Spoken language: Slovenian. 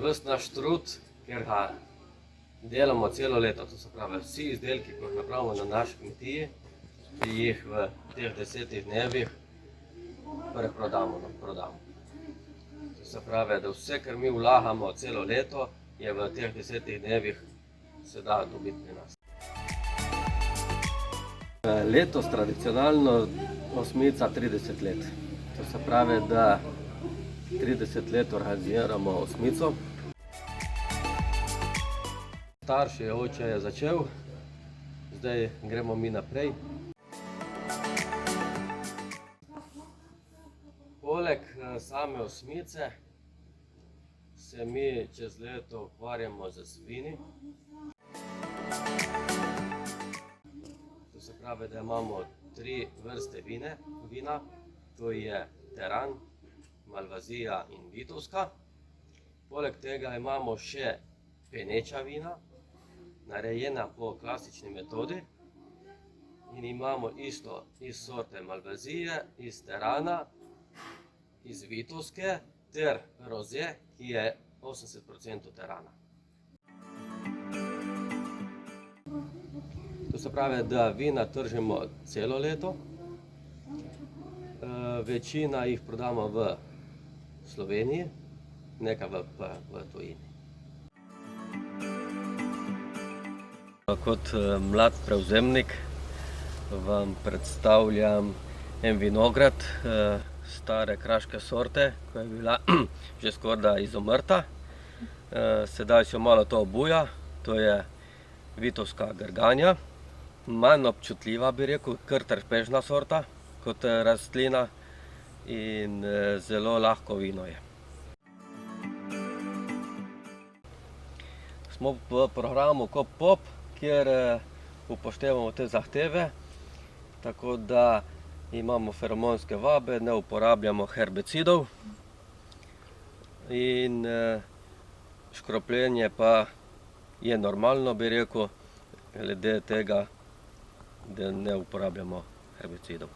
ves naš trud, ker ga delamo celo leto, to se pravi, vsi izdelki, ki jih napravimo na naši kmetiji, jih v teh 10 dnevih prodamo. To se pravi, da vse, kar mi vlagamo celo leto, je v teh 10 dnevih se da dobiti pri nas. Letos tradicionalno osmica 30 let. To se pravi, da 30 let organiziramo osmico. Starši, oče je začel, zdaj gremo mi naprej. Poleg same osmice se mi čez leto ukvarjamo z vini. To se pravi, da imamo 3 vrste vina, to je Teran, Malvazija in Vitovska. Poleg tega imamo še peneča vina, narejena po klasični metodi, in imamo isto iz sorte Malvazije, iz Terana, iz Vitovske ter roze, ki je 80% Terana. To se pravi, da vina tržimo celo leto. Večina jih prodamo v Sloveniji, nekaj v tujini. Kot mlad prevzemnik vam predstavljam en vinograd stare kraške sorte, ki je bila že skoraj izumrta. Sedaj se malo to obuja, to je Vitovska Grganja. Manj občutljiva, bi rekel, kar trpežna sorta kot rastlina in zelo lahko vino je. Smo v programu Coop Pop, kjer upoštevamo te zahteve, tako da imamo feromonske vabe, ne uporabljamo herbicidov in škropljenje pa je normalno, bi rekel, glede tega, da ne uporabljamo herbicidov.